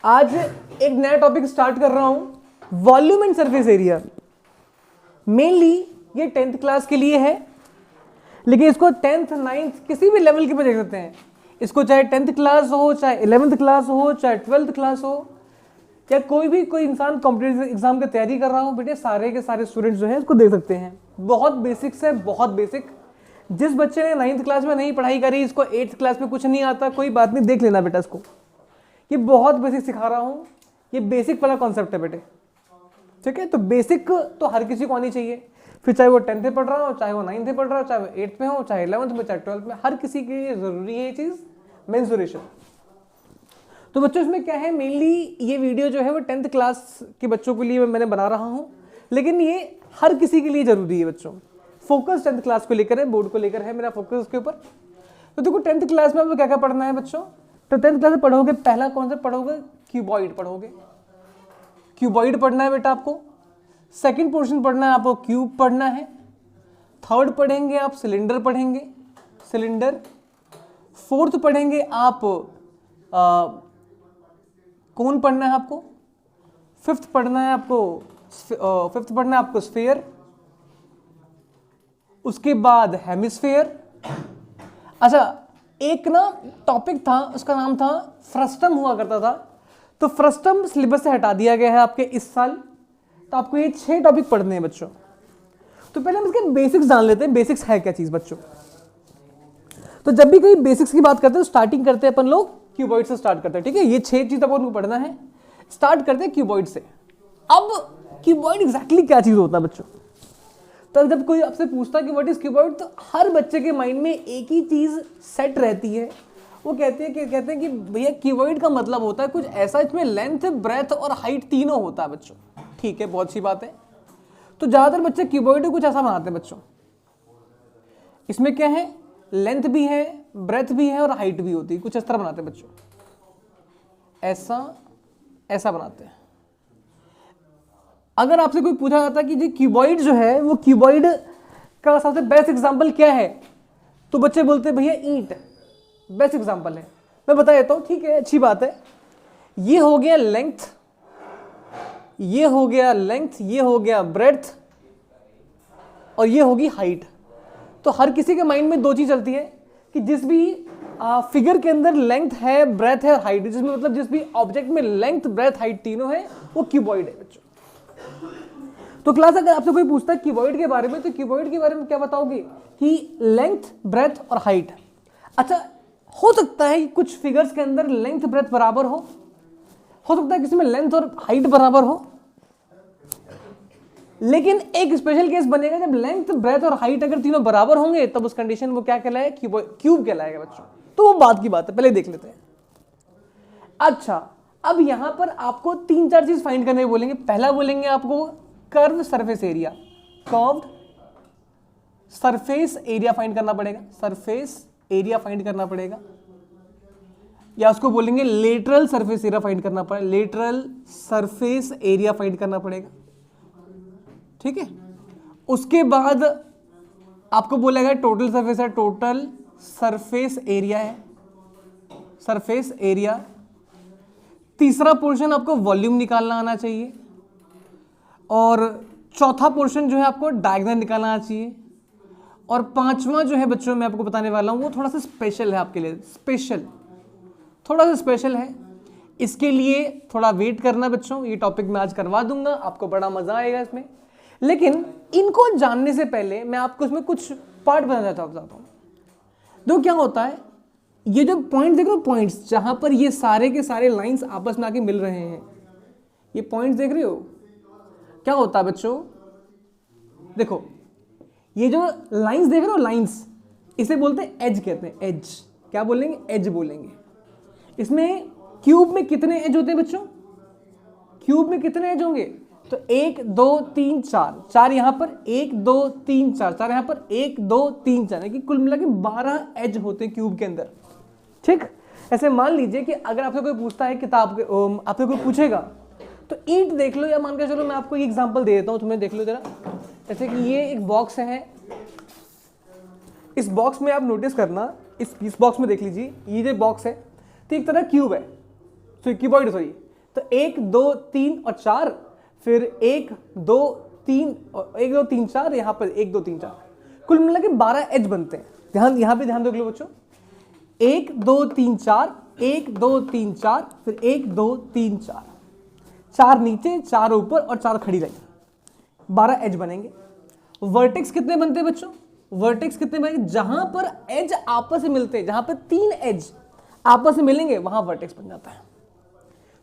आज एक नया टॉपिक स्टार्ट कर रहा हूं, volume and surface area. Mainly ये 10th क्लास के लिए है, लेकिन इसको 10th 9th किसी भी लेवल के पे देख सकते हैं। इसको चाहे 10th क्लास हो, चाहे 11th क्लास हो, चाहे 12th क्लास हो, या कोई इंसान कॉम्पिटिटिव एग्जाम की तैयारी कर रहा हो, बेटे सारे के सारे स्टूडेंट्स जो है इसको देख सकते हैं। बहुत बेसिक्स है, बहुत बेसिक। जिस बच्चे ने 9th क्लास में नहीं पढ़ाई करी, इसको 8th क्लास में कुछ नहीं आता, कोई बात नहीं, देख लेना बेटा इसको। ये बहुत बेसिक सिखा रहा हूँ, ये बेसिक वाला कॉन्सेप्ट है बेटे, ठीक है। तो बेसिक तो हर किसी को आनी चाहिए, फिर चाहे वो 10th में पढ़ रहा हो, चाहे वो 9th में पढ़ रहा हो, चाहे वो 8th में हो, चाहे 11th में, चाहे 12th में, हर किसी के लिए जरूरी है ये चीज, मेंसुरेशन। तो बच्चों इसमें क्या है, मेनली ये वीडियो जो है वो 10th क्लास के बच्चों के लिए मैंने बना रहा हूँ, लेकिन ये हर किसी के लिए जरूरी है बच्चों। फोकस 10th क्लास को लेकर है, बोर्ड को लेकर है मेरा फोकस उसके ऊपर। तो देखो 10th क्लास में आपको क्या क्या पढ़ना है बच्चों। तो 10th क्लास में पढ़ोगे, पहला कौन सा पढ़ोगे, क्यूबॉइड पढ़ोगे। क्यूबॉइड पढ़ना है बेटा आपको। सेकंड पोर्शन पढ़ना है आपको, क्यूब पढ़ना है। थर्ड पढ़ेंगे आप सिलेंडर पढ़ेंगे, सिलेंडर। फोर्थ पढ़ेंगे आप कौन पढ़ना है आपको। फिफ्थ पढ़ना है आपको स्फीयर। उसके बाद हेमिस्फीयर। अच्छा, एक ना टॉपिक था, उसका नाम था फ्रस्टम हुआ करता था, तो फ्रस्टम सिलेबस से हटा दिया गया है आपके इस साल। तो आपको ये 6 टॉपिक पढ़ने हैं बच्चों। तो पहले हम इसके बेसिक्स जान लेते हैं, बेसिक्स है क्या चीज बच्चों। तो जब भी कोई बेसिक्स की बात करते हैं तो स्टार्टिंग करते हैं अपन लोग क्यूबॉइड से स्टार्ट करते हैं, ठीक है। ये 6 चीज अपन को पढ़ना है। स्टार्ट करते हैं क्यूबॉइड से। अब क्यूबॉइड एग्जैक्टली क्या चीज होता है बच्चों। तो जब कोई आपसे पूछता है कि व्हाट इज क्यूबॉइड, तो हर बच्चे के माइंड में एक ही चीज सेट रहती है। वो कहते हैं कि भैया क्यूबॉइड का मतलब होता है कुछ ऐसा, इसमें लेंथ, ब्रेथ और हाइट तीनों होता है बच्चों। ठीक है, बहुत अच्छी बात है। तो ज्यादातर बच्चे क्यूबॉइड को कुछ ऐसा बनाते हैं बच्चों। इसमें क्या है, लेंथ भी है, ब्रेथ भी है और हाइट भी होती है, कुछ इस तरह बनाते हैं बच्चों। ऐसा बनाते हैं। अगर आपसे कोई पूछा जाता कि जी क्यूबॉइड जो है वो क्यूबॉइड का सबसे बेस्ट एग्जांपल क्या है, तो बच्चे बोलते हैं भैया ईंट बेस्ट एग्जांपल है। मैं बता देता हूं, ठीक है, अच्छी बात है। ये हो गया लेंथ, ये हो गया ब्रेड्थ, और ये होगी हाइट। तो हर किसी के माइंड में 2 चीज चलती है कि जिस भी फिगर के अंदर लेंथ है, ब्रेथ है और हाइट, जिसमें मतलब जिस भी ऑब्जेक्ट में लेंथ, ब्रेथ, हाइट तीनों है, वो क्यूबॉइड है बच्चों। तो क्लास अगर आपसे कोई पूछता है क्यूबॉइड के बारे में, तो क्यूबॉइड के बारे में क्या बताओगे कि लेंथ, ब्रेथ और हाइट। अच्छा, हो सकता है कि कुछ फिगर्स के अंदर लेंथ, ब्रेथ बराबर हो सकता है किसी में लेंथ और हाइट बराबर हो, लेकिन एक स्पेशल केस बनेगा जब लेंथ, ब्रेथ और हाइट अगर तीनों बराबर होंगे, तब उस कंडीशन वो क्या कहलाएगा, क्यूब कहलाएगा बच्चों। तो वो बात की बात है, पहले देख लेते हैं। अच्छा, अब यहां पर आपको 3-4 चीज फाइंड करने बोलेंगे। पहला बोलेंगे आपको curve surface area, curved surface area find करना पड़ेगा, सरफेस एरिया फाइंड करना पड़ेगा। या उसको बोलेंगे लेटरल सरफेस एरिया फाइंड करना पड़ेगा, लेटरल सरफेस एरिया फाइंड करना पड़ेगा, ठीक है। उसके बाद आपको बोलेगा टोटल सरफेस है, टोटल सरफेस एरिया है, सरफेस एरिया। तीसरा पोर्शन आपको वॉल्यूम निकालना आना चाहिए, और चौथा पोर्शन जो है आपको डायगोनल निकालना आना चाहिए। और 5वां जो है बच्चों मैं आपको बताने वाला हूं, वो थोड़ा सा स्पेशल है आपके लिए, थोड़ा सा स्पेशल है। इसके लिए थोड़ा वेट करना बच्चों, ये टॉपिक मैं आज करवा दूंगा, आपको बड़ा मजा आएगा इसमें। लेकिन इनको जानने से पहले मैं आपको इसमें कुछ पार्ट बताना चाहता हूं। दो क्या होता है, ये जो पॉइंट देख रहे हो, पॉइंट्स जहां पर ये सारे के सारे लाइंस आपस में आके मिल रहे हैं, ये पॉइंट्स देख रहे हो, क्या होता है बच्चों। देखो ये जो लाइंस देख रहे हो, लाइंस, इसे बोलते हैं एज, कहते हैं एज। क्या बोलेंगे, एज बोलेंगे। इसमें क्यूब में कितने एज होते हैं बच्चों, क्यूब में कितने एज होंगे, तो 1 2 3 4 यहां पर, 1 2 3 4 यहां पर, 1 2 3 4, यानी कि कुल मिला के 12 एज होते हैं क्यूब के अंदर, ठीक। ऐसे मान लीजिए कि अगर आपसे कोई पूछता है किताब, आपसे कोई पूछेगा तो ईंट देख लो, या मान के चलो मैं आपको एक एग्जांपल दे देता हूं, तुम्हें देख लो जरा। जैसे कि ये एक बॉक्स है, इस बॉक्स में आप नोटिस करना, इस बॉक्स में देख लीजिए, ये जो बॉक्स है तो एक तरह क्यूब है, तो क्यूबॉइड, सॉरी तो 1 2 3 और 4, फिर 1 2 3 और 1 2 3 4, यहां पर 1 2 3 4, कुल मिला के 12 एज बनते हैं। यहां पे ध्यान दो बच्चों, 1 2 3 4, 1 2 3 4, फिर 1 2 3 4, 4 नीचे 4 ऊपर और 4 खड़ी लाइन, 12 एज बनेंगे। वर्टेक्स कितने बनते हैं बच्चों? वर्टेक्स कितने बनेंगे? जहां पर एज आपस में मिलते हैं, जहां पर 3 एज आपस में मिलेंगे वहां वर्टेक्स बन जाता है।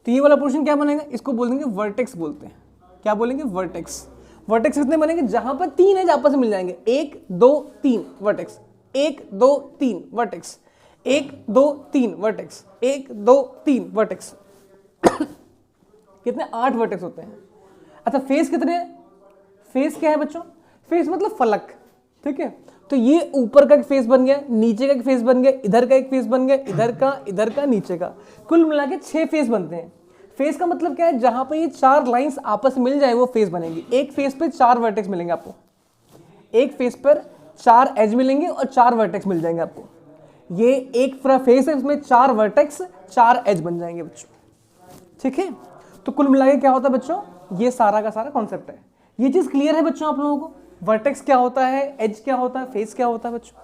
तो ये वाला पोर्शन क्या बनेगा? इसको बोल देंगे वर्टेक्स बोलते हैं। क्या बोलेंगे? वर्टेक्स। वर्टेक्स कितने बनेंगे? जहां पर 3 एज आपस में मिल जाएंगे, 1 2 3 वर्टेक्स, 1 2 3 वर्टेक्स, 1 2 3 वर्टेक्स, 1 2 3 वर्टेक्स। कितने? 8 वर्टेक्स होते हैं। अच्छा, फेस कितने हैं? फेस क्या है बच्चों? फेस मतलब फलक, ठीक है। तो ये ऊपर का एक फेस बन गया, नीचे का एक फेस बन गया, इधर का एक फेस बन गया, इधर का, नीचे का, कुल मिला के 6 फेस बनते हैं। फेस का मतलब क्या है? जहां पर ये 4 लाइंस आपस में मिल जाए वो फेस बनेगी। एक फेस पे 4 वर्टेक्स मिलेंगे आपको, एक फेस पर 4 एज मिलेंगे और 4 वर्टेक्स मिल जाएंगे आपको। ये एक पूरा फेस है, उसमें 4 वर्टेक्स 4 एज बन जाएंगे बच्चों, ठीक है। तो कुल मिला के क्या होता है बच्चों? ये सारा का सारा कॉन्सेप्ट है। ये चीज क्लियर है बच्चों आप लोगों को? वर्टेक्स क्या होता है, एज क्या होता है, फेस क्या होता है बच्चों?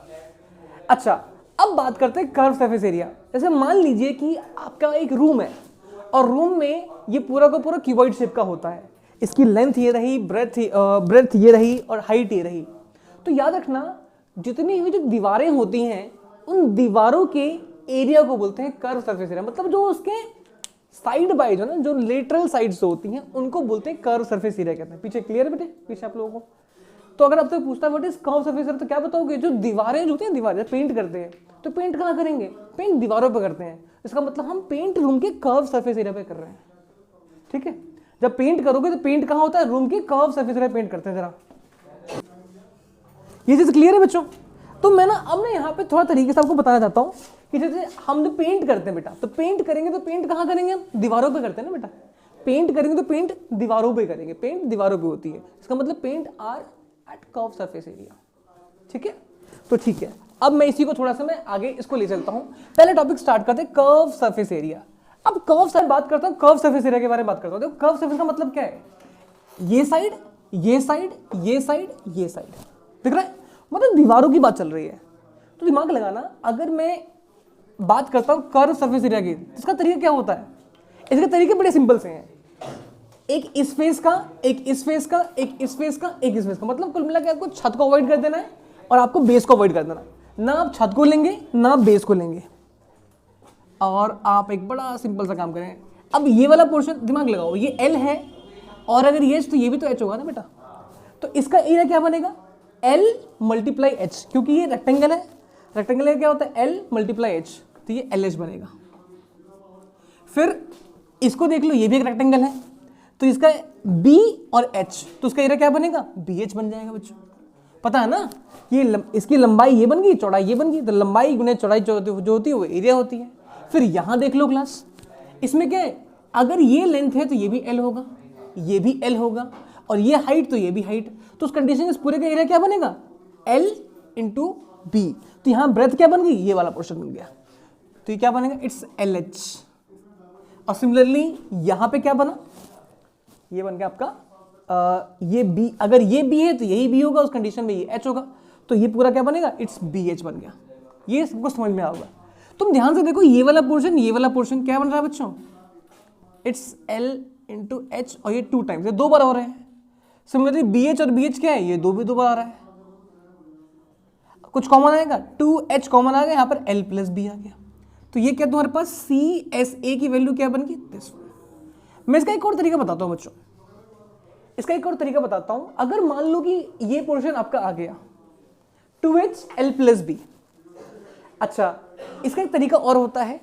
अच्छा, अब बात करते हैं कर्व सरफेस एरिया। जैसे मान लीजिए कि आपका एक रूम है और रूम में ये पूरा का पूरा क्यूबॉइड शेप का होता है। इसकी लेंथ ये रही, ब्रेथ ये रही और हाइट ये रही। तो याद रखना, जितनी भी जो दीवारें होती हैं उन दीवारों के एरिया को बोलते हैं कर्व सरफेस एरिया। मतलब जो उसके साइड बाय जो ना, जो लेटरल साइड्स होती हैं उनको बोलते हैं कर्व सरफेस एरिया कहते हैं। पीछे क्लियर है बेटे? पीछे आप लोगों को तो अगर आपसे पूछता है what is curve surface area, तो क्या बताओगे? जो दीवारें जो होती हैं, दीवारें पेंट करते हैं, तो पेंट कहाँ करेंगे? पेंट दीवारों पे करते हैं। इसका मतलब हम पेंट रूम के कर्व सरफेस एरिया पे कर रहे हैं, ठीक है। जब पेंट करोगे तो पेंट कहाँ होता है? रूम के कर्व सरफेस एरिया पेंट करते हैं। जरा ये चीज क्लियर है बच्चों? तो मैं ना अब यहाँ पे थोड़ा तरीके से आपको बताना चाहता हूँ कि जैसे हम जो पेंट करते हैं बेटा, तो पेंट करेंगे तो पेंट कहाँ करेंगे? हम दीवारों पे करते हैं ना बेटा। पेंट करेंगे तो पेंट दीवारों पे करेंगे, पेंट दीवारों पे होती है। इसका मतलब paint are at curve surface area, ठीक है। तो ठीक है, अब मैं इसी को थोड़ा सा मैं आगे इसको ले चलता हूँ। पहले टॉपिक स्टार्ट करते हैं कर्व सरफेस एरिया। अब कर्व सरफेस बात करता हूँ, कर्व सरफेस एरिया के बारे में बात करता हूँ। देखो कर्व सरफेस का मतलब क्या है? ये साइड, ये साइड, ये साइड, ये साइड, दिख रहा है? मतलब दीवारों की बात चल रही है। तो दिमाग लगाना, अगर मैं बात करता हूं कर्व सरफेस एरिया की, इसका तरीका क्या होता है? इसके तरीके बड़े सिंपल से हैं। एक इस फेस का, एक इस फेस का, एक इस फेस का, एक इस फेस का। मतलब कुल मिला के आपको छत को अवॉइड कर देना है और आपको बेस को अवॉइड कर देना। ना आप छत को लेंगे ना आप बेस को लेंगे, और आप एक बड़ा सिंपल सा काम करें। अब ये वाला पोर्शन दिमाग लगाओ, ये एल है और अगर ये तो ये भी तो एच होगा ना बेटा। तो इसका एरिया क्या बनेगा? L मल्टीप्लाई एच, क्योंकि ये रेक्टेंगल है। रेक्टेंगल का क्या होता है? L मल्टीप्लाई एच, तो ये LH बनेगा। फिर इसको देख लो, ये भी एक रेक्टेंगल है, तो इसका B और H, तो उसका एरिया क्या बनेगा? BH बन जाएगा बच्चों। पता है ना, ये इसकी लंबाई ये बन गई, चौड़ाई ये बन गई, तो लंबाई गुने चौड़ाई जो होती है वो एरिया होती है। फिर यहां देख लो क्लास, इसमें क्या है? अगर ये लेंथ है तो ये भी L होगा, ये भी L होगा, और ये हाइट तो ये भी हाइट। तो उस कंडीशन में पूरे का एरिया क्या बनेगा? L into B. तो यहां ब्रेथ क्या बन गई? ये वाला पोर्शन बन गया, तो ये क्या बनेगा? It's LH। और सिमिलरली यहां पे क्या बना? ये बन गया आपका ये B। अगर ये B है तो यही B होगा, उस कंडीशन में ये H होगा, तो ये पूरा क्या बनेगा? इट्स BH बन गया। ये सबको समझ में आएगा। तुम ध्यान से देखो, ये वाला पोर्शन क्या बन रहा है बच्चों? इट्स L इंटू H, और ये 2 टाइम्स, ये 2 बार हो रहे हैं। सिमिलरली BH और BH क्या है? ये 2 भी 2 बार आ रहा है। कुछ कॉमन आएगा, 2H कॉमन आ गया, यहाँ पर L प्लस B आ गया। तो ये क्या तुम्हारे पास CSA की वैल्यू क्या बन गई? मैं इसका एक और तरीका बताता हूँ बच्चों, इसका एक और तरीका बताता हूँ। अगर मान लो कि ये पोर्शन आपका आ गया 2H L प्लस B। अच्छा, इसका एक तरीका और होता है,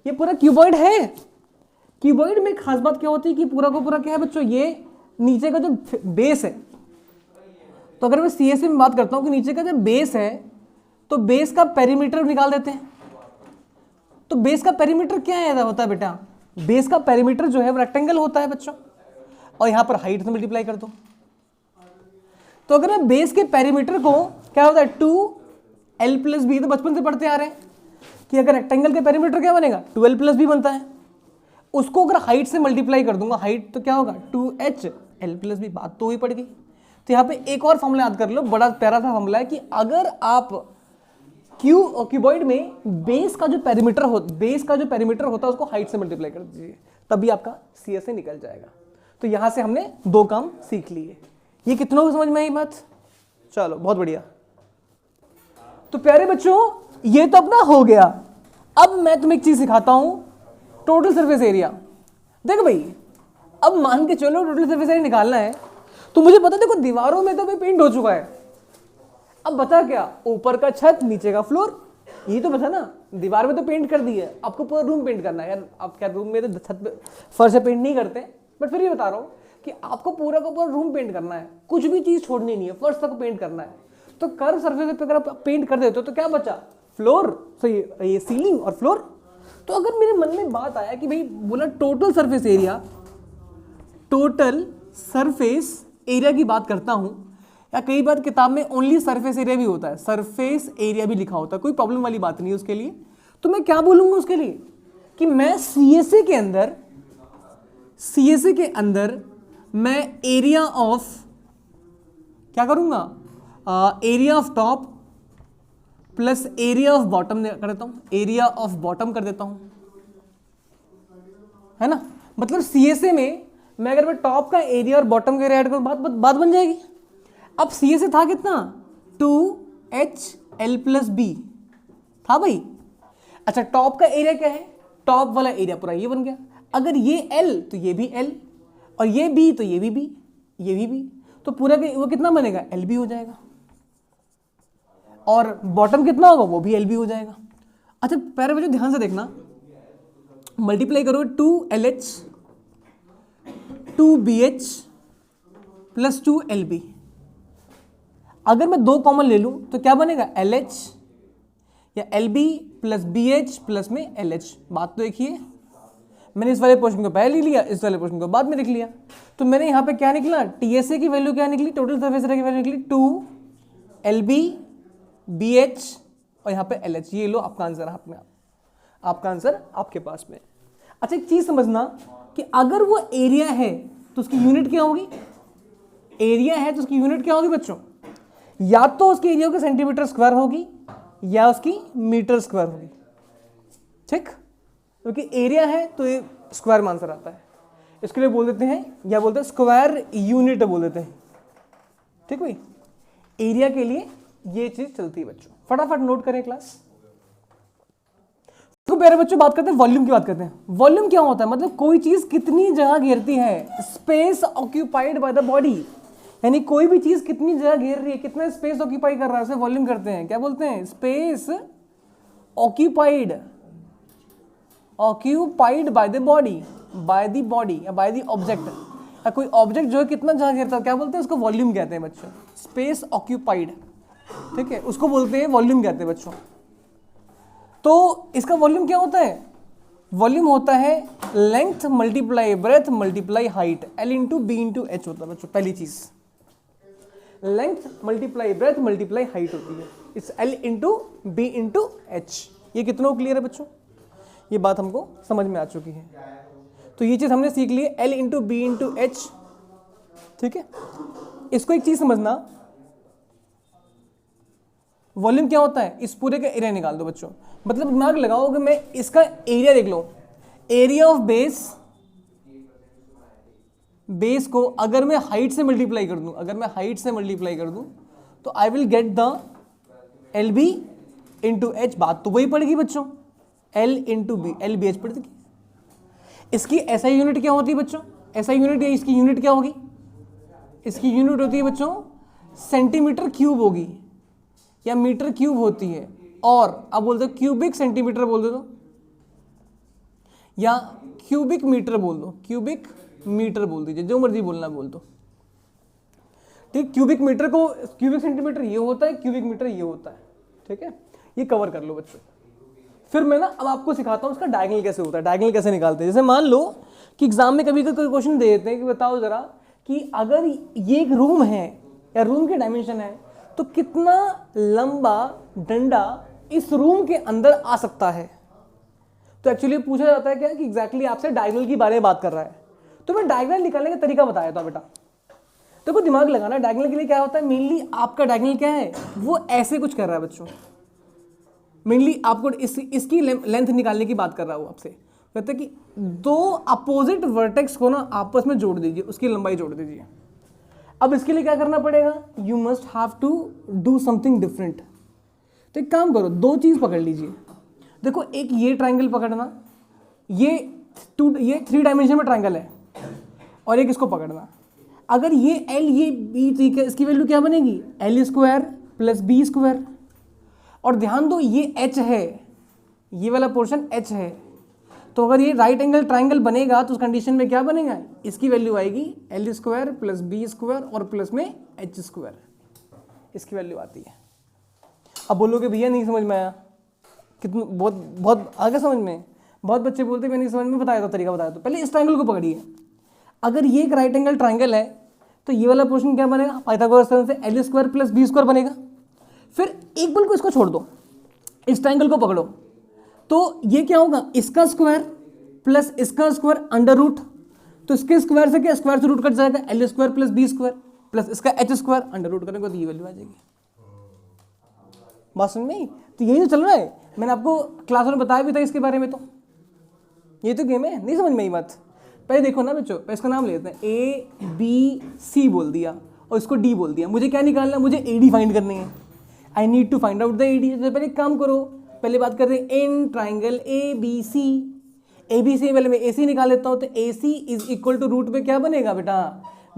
ये पूरा क्यूबॉइड है। क्यूबॉइड में खास बात क्या होती है कि पूरा को पूरा क्या है बच्चों? ये नीचे का जो बेस है, तो अगर मैं CSA में बात करता हूं कि नीचे का जो बेस है, तो बेस का पेरीमीटर निकाल देते हैं। तो बेस का पेरीमीटर क्या है होता है बेटा? बेस का पेरीमीटर जो है वो रेक्टेंगल होता है बच्चों, और यहां पर हाइट से मल्टीप्लाई कर दो। तो अगर मैं बेस के पेरीमीटर को क्या होता है 2L प्लस बी, तो बचपन से पढ़ते आ रहे हैं कि अगर रेक्टेंगल के पेरीमीटर क्या बनेगा 2L प्लस बी बनता है, उसको अगर हाइट से मल्टीप्लाई कर दूंगा, हाइट तो क्या होगा 2HL+B, बात तो ही पड़ गई। तो यहाँ पे एक और फॉर्मूला याद कर लो, बड़ा प्यारा सा फॉर्मूला है कि अगर आप क्यूबॉइड में बेस का जो पेरीमीटर होता है उसको हाइट से मल्टीप्लाई कर दीजिए, तभी आपका CSA निकल जाएगा। तो यहां से हमने 2 काम सीख लिए। ये कितनों को समझ में आई बात? चलो बहुत बढ़िया। तो प्यारे बच्चों ये तो अपना हो गया। अब मैं तुम्हें एक चीज सिखाता हूं, टोटल सरफेस एरिया। देखो भाई, अब मान के चलो टोटल सरफेस एरिया निकालना है, तो मुझे पता देखो दीवारों में तो भाई पेंट हो चुका है। अब बता क्या, ऊपर का छत नीचे का फ्लोर, ये तो बता ना। दीवार में तो पेंट कर दी है, आपको पूरा रूम पेंट करना है। यार आप क्या रूम में तो छत पे फर्श से पेंट नहीं करते, बट फिर ये बता रहा हूं कि आपको पूरा का पूरा रूम पेंट करना है, कुछ भी चीज छोड़नी नहीं है, फर्श तक पेंट करना है। तो कर्व सरफेस पे अगर आप पेंट कर देते हो तो क्या बचा? फ्लोर। तो ये सीलिंग और फ्लोर। तो अगर मेरे मन में बात आया कि भाई बोला टोटल सरफेस एरिया की बात करता हूं, या कई बार किताब में ओनली सरफेस एरिया भी होता है, सरफेस एरिया भी लिखा होता है, कोई प्रॉब्लम वाली बात नहीं है उसके लिए। तो मैं क्या बोलूंगा उसके लिए कि मैं CSA के अंदर मैं एरिया ऑफ क्या करूंगा, area of top plus area of bottom कर देता हूं, एरिया ऑफ बॉटम कर देता हूं, है ना। मतलब CSA में मैं अगर मैं टॉप का एरिया और बॉटम का एरिया ऐड करूं, बात बन जाएगी। अब CSA था कितना? 2HL+B था भाई। अच्छा टॉप का एरिया क्या है? टॉप वाला एरिया पूरा ये बन गया। अगर ये L तो ये भी L, और ये B तो ये भी B, ये भी B, तो पूरा वो कितना बनेगा? LB हो जाएगा। और बॉटम कितना होगा? वो भी LB हो जाएगा। अच्छा पहले बच्चों ध्यान से देखना, मल्टीप्लाई करो 2LH 2BH प्लस 2LB। अगर मैं 2 कॉमन ले लूं तो क्या बनेगा? LH या LB प्लस BH प्लस में LH। बात तो एक ही है। मैंने इस वाले पोर्शन को पहले लिया, इस वाले पोर्शन को बाद में लिख लिया। तो मैंने यहाँ पे क्या निकला? TSA की वैल्यू क्या निकली? टोटल सरफेस एरिया की वैल्यू निकली 2LB BH और यहाँ पे LH। ये लो आपका आंसर, आपका आंसर आपके पास में। अच्छा एक चीज समझना कि अगर वो एरिया है तो उसकी यूनिट क्या होगी? एरिया है तो उसकी यूनिट क्या होगी बच्चों? या तो उसके एरिया की सेंटीमीटर स्क्वायर होगी या उसकी मीटर स्क्वायर होगी, ठीक। क्योंकि एरिया है तो ये स्क्वायर में आंसर आता है। इसके लिए बोल देते हैं, या बोलते हैं स्क्वायर यूनिट बोल देते हैं, ठीक भाई। एरिया के लिए ये चीज चलती है बच्चों, फटाफट नोट करें क्लास। तो प्यारे बच्चों बात करते हैं वॉल्यूम की, बात करते हैं। वॉल्यूम क्या होता है? मतलब कोई चीज कितनी जगह घेरती है, space occupied by the body. यानी कोई भी चीज कितनी जगह घेर रही है, कितना स्पेस ऑक्यूपाई कर रहा है, उसे वॉल्यूम करते हैं। क्या बोलते हैं? Space occupied by the body, या बाय द ऑब्जेक्ट। कोई ऑब्जेक्ट जो है कितना जगह घेरता है, क्या बोलते हैं? उसको वॉल्यूम कहते हैं बच्चों। स्पेस ऑक्यूपाइड, ठीक है, उसको बोलते हैं वॉल्यूम कहते हैं बच्चों। तो इसका वॉल्यूम क्या होता है? वॉल्यूम होता है length multiply breath multiply height, L into B into H होता है बच्चों। पहली चीज length multiply breath multiply height होती है, it's L into B into H। ये कितना क्लियर है बच्चों? ये बात हमको समझ में आ चुकी है। तो ये चीज हमने सीख ली है, L into B into H, ठीक है। इसको एक चीज समझना, वॉल्यूम क्या होता है? इस पूरे का एरिया निकाल दो बच्चों। मतलब दिमाग लगाओ कि मैं इसका एरिया देख लो, एरिया ऑफ बेस को अगर मैं हाइट से मल्टीप्लाई कर दूं, तो I will get the LB into H। बात तो वही पड़ेगी बच्चों, L इंटू B, LBH पड़ेगी। इसकी SI यूनिट क्या होती है बच्चों? SI यूनिट, इसकी यूनिट क्या होगी? इसकी यूनिट होती है बच्चों सेंटीमीटर क्यूब होगी या मीटर क्यूब होती है। और अब बोल दो क्यूबिक सेंटीमीटर बोल दो, या क्यूबिक मीटर बोल दो, क्यूबिक मीटर बोल दीजिए, जो मर्जी बोलना बोल दो, ठीक। क्यूबिक मीटर को, क्यूबिक सेंटीमीटर ये होता है, क्यूबिक मीटर ये होता है, ठीक है। ये कवर कर लो बच्चों। फिर मैं ना अब आपको सिखाता हूं उसका डायगोनल कैसे होता है, डायगोनल कैसे निकालते हैं। जैसे मान लो कि एग्जाम में कभी कोई क्वेश्चन दे देते हैं कि बताओ जरा कि अगर ये एक रूम है या रूम के डायमेंशन है, तो कितना लंबा डंडा इस रूम के अंदर आ सकता है। तो एक्चुअली पूछा जाता है क्या कि एग्जैक्टली आपसे डायगोनल के बारे में बात कर रहा है, तो मैं डायगोनल निकालने का तरीका बताया था बेटा। देखो दिमाग लगाना, डायगोनल के लिए क्या होता है, मेनली आपका डायगोनल क्या है, वो ऐसे कुछ कर रहा है बच्चों, मेनली आपको इसकी लेंथ निकालने की बात कर रहा हूँ आपसे। कहते हैं कि दो अपोजिट वर्टेक्स को ना आपस में जोड़ दीजिए, उसकी लंबाई जोड़ दीजिए। अब इसके लिए क्या करना पड़ेगा, you must have to do something different. तो एक काम करो, दो चीज पकड़ लीजिए। देखो एक ये ट्राइंगल पकड़ना, ये 3 डायमेंशन में ट्राइंगल है, और एक इसको पकड़ना। अगर ये एल ये बी ठीक है, इसकी वैल्यू क्या बनेगी, L square plus B square. और ध्यान दो ये एच है, ये वाला पोर्शन एच है, तो अगर ये राइट एंगल ट्राइंगल बनेगा तो उस कंडीशन में क्या बनेगा, इसकी वैल्यू आएगी L square plus B square और प्लस में एच स्क्वायर, इसकी वैल्यू आती है। अब बोलोगे भैया नहीं समझ में आया, कितना बहुत आगे समझ में, बहुत बच्चे बोलते हैं मैं नहीं समझ में, बताया तो तरीका बताया। तो पहले इस ट्राइंगल को पकड़िए, अगर ये एक राइट एंगल ट्राइंगल है तो ये वाला पोर्शन क्या बनेगा, पाइथागोरस थ्योरम से L square plus B square बनेगा। फिर एक पल को इसको छोड़ दो, इस ट्राइंगल को पकड़ो, तो ये क्या होगा, इसका स्क्वायर प्लस इसका स्क्वायर अंडर रूट, तो इसके स्क्वायर से क्या, स्क्वायर से रूट कट जाएगा, L square plus B square plus इसका एच स्क्वायर, अंडर रूट करेंगे तो ये वैल्यू आ जाएगी। बात समझ में आई? तो यही तो चल रहा है, मैंने आपको क्लास में बताया भी था इसके बारे में। तो ये तो गेम है, नहीं समझ में आई बात। पहले देखो ना बच्चों, इसका नाम लेते हैं, ए बी सी बोल दिया और इसको डी बोल दिया। मुझे क्या निकालना है, मुझे ए डी फाइंड करनी है, I need to find out the A D. तो पहले एक काम करो, पहले बात करते हैं in triangle A B C. A B C पहले मैं ए सी निकाल लेता हूँ, तो A C is equal to root में क्या बनेगा बेटा,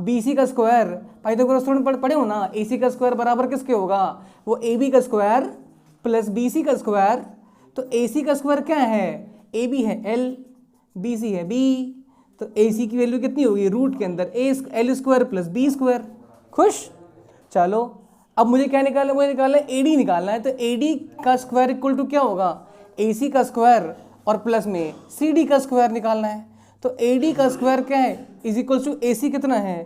बी सी का स्क्वायर। पाइथागोरस थ्योरम पढ़े हो ना, ए सी का स्क्वायर बराबर किसके होगा, वो ए बी का स्क्वायर प्लस बी सी का स्क्वायर। तो ए सी का स्क्वायर क्या है, ए बी है एल, बी सी है बी, तो ए सी की वैल्यू कितनी होगी, रूट के अंदर A L square plus B square. खुश? चलो अब मुझे क्या निकालना है, मुझे निकालना है ए डी निकालना है। तो ए डी का स्क्वायर इक्वल टू क्या होगा, ए सी का स्क्वायर और प्लस में सी डी का स्क्वायर निकालना है। तो ए डी का स्क्वायर क्या है, is equal to A C कितना है,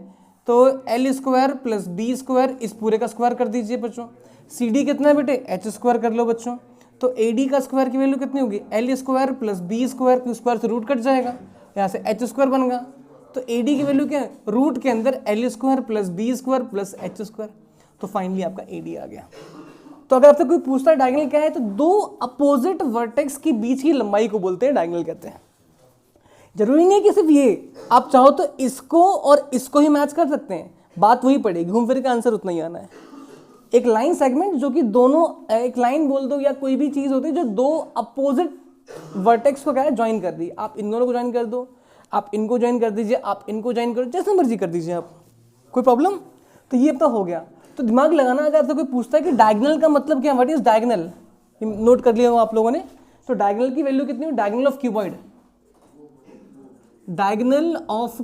तो L square plus B square, इस पूरे का स्क्वायर कर दीजिए बच्चों। सी डी कितना है बेटे, एच स्क्वायर कर लो बच्चों। तो ए डी का स्क्वायर की वैल्यू कितनी होगी, L square plus B square, की स्क्वायर से रूट कट जाएगा, यहाँ से एच स्क्वायर बन गया। तो ए डी की वैल्यू क्या है, रूट के अंदर L square plus B square plus H square. तो फाइनली आपका ए डी आ गया। तो अगर आपसे कोई पूछता है डायगोनल क्या है, तो दो अपोजिट वर्टेक्स के बीच की लंबाई को बोलते हैं डायगोनल कहते हैं। जरूरी नहीं है कि सिर्फ ये, आप चाहो तो इसको और इसको ही मैच कर सकते हैं, बात वही पड़ेगी, घूम फिर का आंसर उतना ही आना है। एक लाइन सेगमेंट जो कि दोनों, एक लाइन बोल दो या कोई भी चीज होती है जो दो अपोजिट वर्टेक्स को क्या है, ज्वाइन कर दी। आप इन दोनों को ज्वाइन कर दो, आप इनको ज्वाइन कर दीजिए, आप इनको ज्वाइन करो, जैसे मर्जी कर दीजिए आप, कोई प्रॉब्लम। तो ये अपना हो गया। तो दिमाग लगाना, अगर आपसे कोई पूछता है कि डायगोनल का मतलब क्या, व्हाट इज डायगोनल, नोट कर लिया हो आप लोगों ने। तो डायगोनल की वैल्यू कितनी है, diagonal of cuboid, diagonal of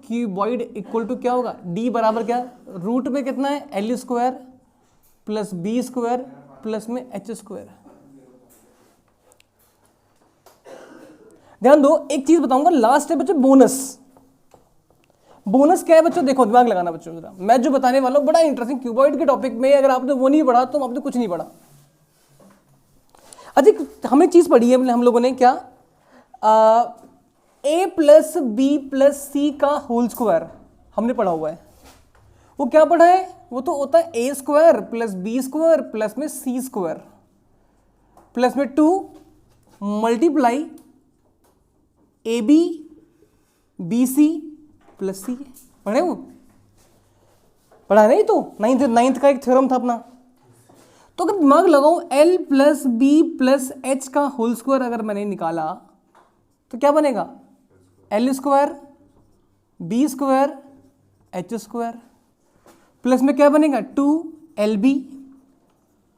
cuboid equal to क्या होगा, डी बराबर क्या, रूट में कितना है, L square plus B square plus में एच स्क्वायर। ध्यान दो, एक चीज बताऊंगा लास्ट है बच्चों, बोनस। बोनस क्या है बच्चों, देखो दिमाग लगाना बच्चों जरा, मैं जो बताने वाला हूं बड़ा इंटरेस्टिंग, क्यूबॉइड के टॉपिक में अगर आपने वो नहीं पढ़ा तो आपने कुछ नहीं पढ़ा। अधिक हमें चीज पढ़ी है हम लोगों ने, क्या, ए प्लस बी प्लस सी का होल स्क्वायर हमने पढ़ा हुआ है। वो क्या पढ़ा है, वो तो होता है A square plus B square plus में सी स्क्वायर प्लस में 2 multiply A B B C plus C. पढ़े वो, पढ़ा नहीं, तो नाइन्थ का एक थ्योरम था अपना। तो अगर दिमाग लगाऊं, L plus B plus H का होल स्क्वायर अगर मैंने निकाला तो क्या बनेगा, L square B square H square plus में क्या बनेगा, 2 एल बी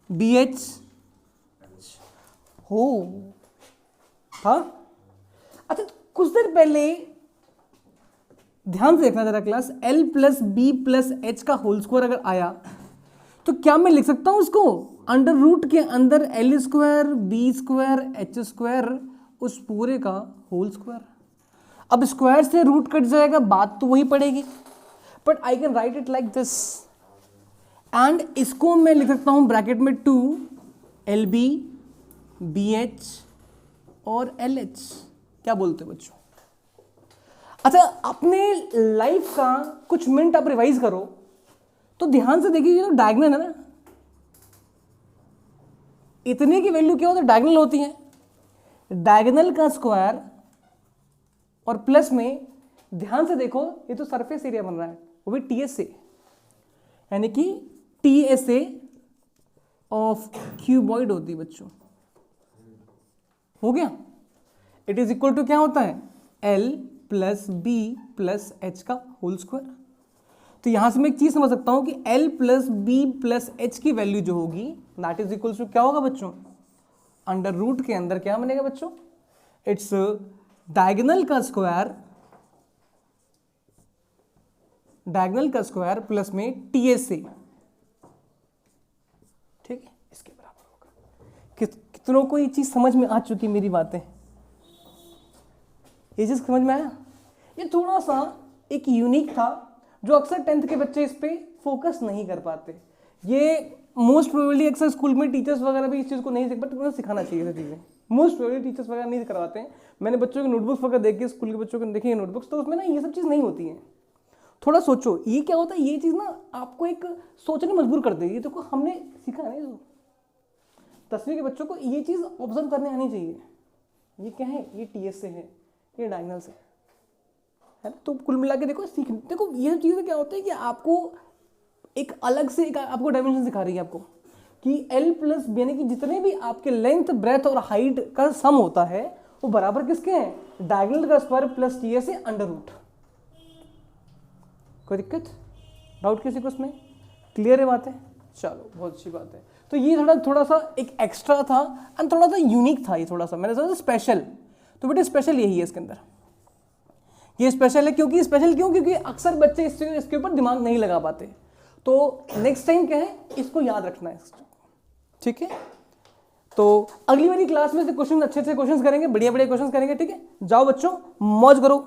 बी एच हो था। अच्छा कुछ देर पहले ध्यान से देखना जरा class, L plus B plus H का होल स्क्वायर अगर आया तो क्या मैं लिख सकता हूं उसको, अंडर रूट के अंदर L square B square H square उस पूरे का होल स्क्वायर। अब स्क्वायर से रूट कट जाएगा, बात तो वही पड़ेगी, but I can write it like this, and इसको मैं लिख सकता हूं ब्रैकेट में 2 एल बी BH और LH। क्या बोलते हो बच्चों? अच्छा, अपने लाइफ का कुछ मिनट आप रिवाइज करो तो ध्यान से देखिए, ये तो डायगोनल है ना, इतने की वैल्यू क्या होता है? डायगोनल होती है। डायगोनल का स्क्वायर और प्लस में ध्यान से देखो, ये तो सरफेस एरिया बन रहा है, वो भी TSA, यानी कि TSA ऑफ क्यूबॉइड होती है बच्चों। हो गया? इट इज इक्वल टू क्या होता है? L plus B plus H का होल स्क्वायर। तो यहां से मैं एक चीज समझ सकता हूं कि L plus B plus H की वैल्यू जो होगी दैट इज इक्वल टू क्या होगा बच्चों? अंडर रूट के अंदर क्या बनेगा बच्चों? इट्स डायगोनल का स्क्वायर, डायगोनल का स्क्वायर प्लस में TSA, ठीक है, इसके बराबर होगा। कितनों को ये चीज समझ में आ चुकी मेरी बातें? ये चीज समझ में आया? ये थोड़ा सा एक यूनिक था जो अक्सर 10th के बच्चे इस पे फोकस नहीं कर पाते। ये मोस्ट प्रोबेबली अक्सर स्कूल में टीचर्स वगैरह भी इस चीज को नहीं, बट उन्हें सिखाना चाहिए ये चीजें। मोस्ट प्रोबेबली टीचर्स वगैरह नहीं करवाते हैं। मैंने बच्चों की नोटबुक्स वगैरह देखी, स्कूल के बच्चों को देखी नोटबुक्स, तो उसमें ना ये सब चीज़ नहीं होती है। थोड़ा सोचो, ये क्या होता है? ये चीज़ ना आपको एक सोचने मजबूर कर देगी। तो हमने सीखा है ना, 10वीं के बच्चों को ये चीज़ ऑब्जर्व करने आनी चाहिए। ये क्या है? ये TS से है, ये डायगोनल से है ना। तो कुल मिला के देखो, देखो ये चीज़ें क्या होता है कि आपको एक अलग से एक आपको डायमेंशन सिखा रही है आपको कि L प्लस B, यानी कि जितने भी आपके लेंथ, ब्रेथ और हाइट का सम होता है वो बराबर किसके हैं? डायगोनल का square plus TS under root. कोई दिक्कत, डाउट किसी को इसमें? क्लियर है बातें? चलो, बहुत अच्छी बात है। तो ये थोड़ा सा एक एक्स्ट्रा था एंड थोड़ा सा यूनिक था। ये थोड़ा सा मैंने सोचा स्पेशल, तो बेटे स्पेशल यही है इसके अंदर। ये स्पेशल है क्योंकि अक्सर बच्चे इसके ऊपर दिमाग नहीं लगा पाते। तो नेक्स्ट टाइम क्या है, इसको याद रखना है, ठीक है। तो अगली वाली क्लास में से क्वेश्चन, अच्छे क्वेश्चन करेंगे, बढ़िया क्वेश्चन करेंगे, ठीक है। जाओ बच्चों, मौज करो।